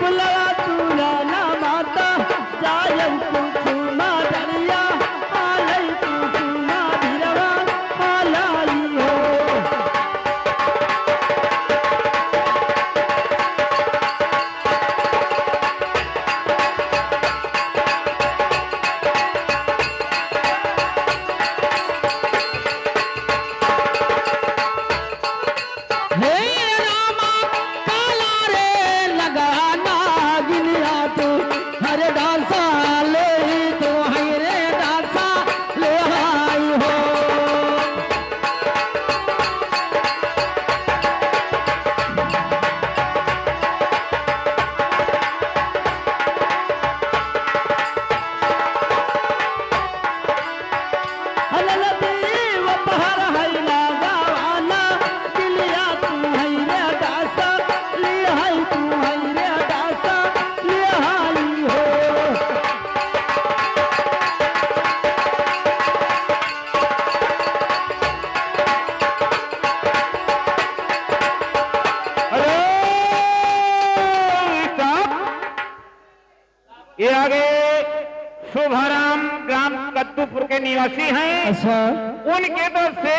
पुलवा तूला ना माता जायन कुसुमा दरिया आलई कुसुमा भिरवा आलाई हो ये आगे शुभाराम ग्राम कद्दूपुर के निवासी हैं। अच्छा उनके तरफ से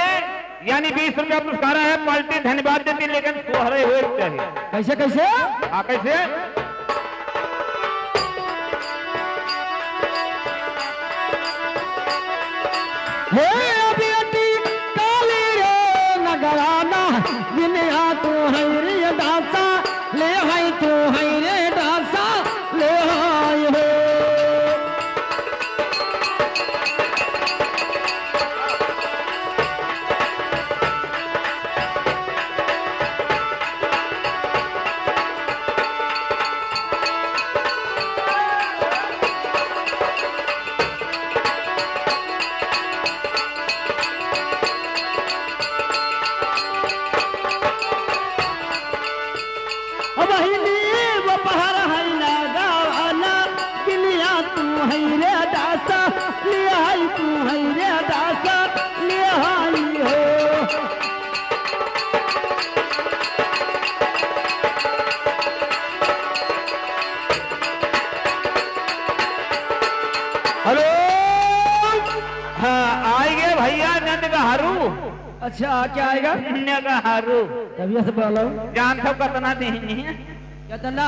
यानी 20 रुपया पुरस्कार है। पार्टी धन्यवाद देती लेकिन सोहरे हुए चाहिए। कैसे कैसे हाँ कैसे हे अभियति काली रे नगराना बिना तू है रे दासा ले है तू है रे दासा ले हाय हो हेलो हाँ आएंगे भैया नंद का हरू। अच्छा क्या आएगा नंद का हरू तभी से बोलो जानते हो कितना देनी है कितना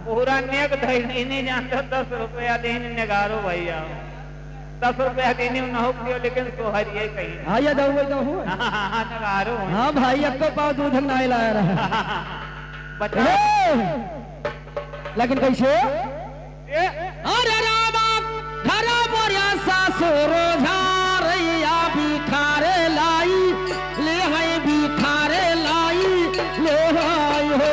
पूरा नेक धैर्य नहीं जानते 10 रुपया देने नगारो भैया 10 रुपया देने न हो क्यों लेकिन सोहर ये कहीं हाँ ये दो तो हो हाँ नगारो हाँ भाई अब तो पाव दूध नहीं लाया रहा बता लेकिन कैसे अरे रामा घर मोरिया सासुर झारैया बिखारे लाई ले है बिखारे लाई ले हाय हो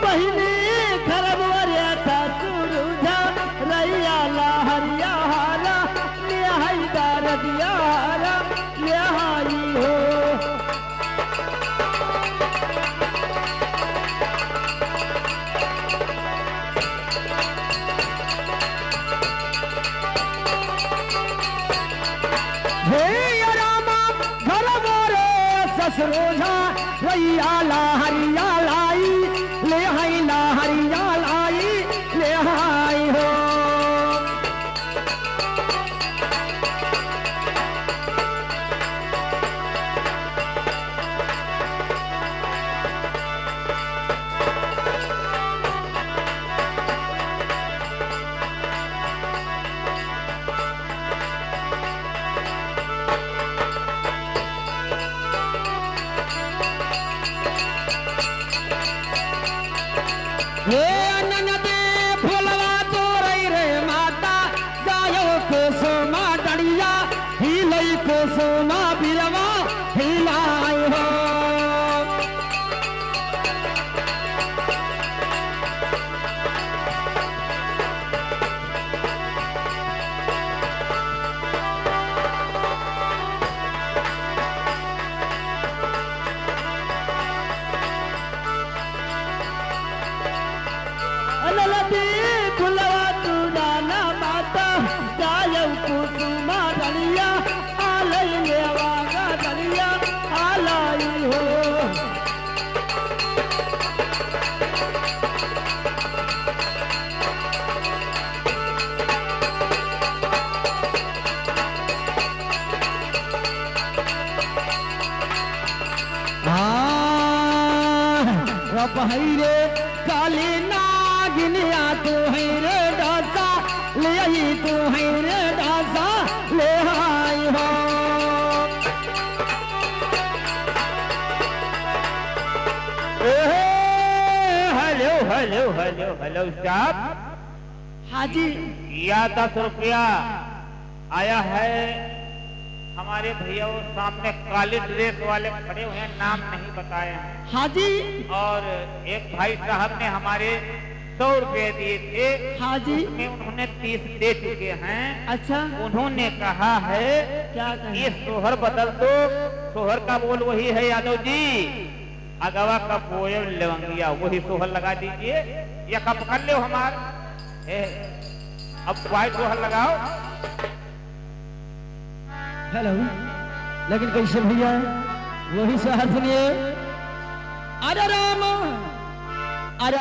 बहिनी खरब वरिया सुरुझा रैया ला हरिया हारा निहाई दार दिया हारा निहाई हो हे रामा घर मोरे ससुरोझा रैया ला हरिया लाई ले हाय ला हरिया लाई ले हाय हो हे कप है रे काली नागिनिया तू है रे डासा ले आई तू है रे डासा ले आई हो हेलो हेलो हेलो हेलो साहब। हाजी या 10 रुपया आया है हमारे भैया वो सामने काली ड्रेस वाले खड़े हुए हैं, नाम नहीं बताए हैं। हाजी और एक भाई साहब ने हमारे 100 रुपये दिए थे, हाजी उसमें उन्होंने 30 दे चुके हैं। अच्छा उन्होंने कहा है क्या कहें? ये सोहर बदल दो। सोहर का बोल वही है यादव जी, अगवा का पोयल लवंगिया वही सोहर लगा दीजिए या कब कर लो हमार अब वाइट सोहर लगाओ। हेलो लेकिन कैसे भैया वही शहर सुनिए। अरे राम अरे